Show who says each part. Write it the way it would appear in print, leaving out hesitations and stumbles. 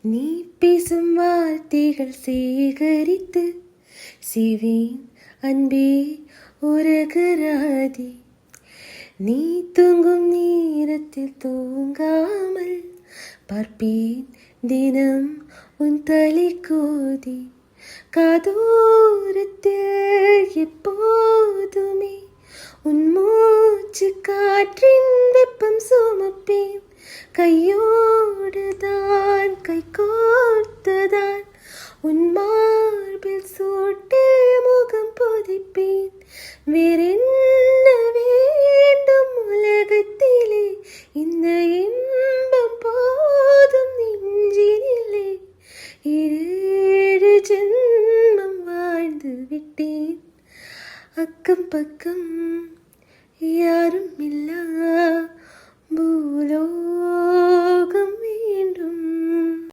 Speaker 1: நீ பேசும் வார்த்தைகள் சேகரித்து சிவேன் அன்பே உரகராதி. நீ தூங்கும் நேரத்தில் தூங்காமல் பார்ப்பேன் தினம் உன் தலை கோதி. காதோரத்தில் எப்போதுமே உன் மூச்சு காற்றின் வெப்பம் சுமப்பேன். கையோடுதான் கை கோர்த்துதான் உன் மார்பில் சூட்டு முகம் புதைப்பேன். வேறென்ன வேண்டும் உலகத்திலே, இந்த இன்பம் போதும் நெஞ்சினிலே. 7 ஜென்மம் வாழ்ந்து விட்டேன், அக்கம் பக்கம் யாரும் இல்லா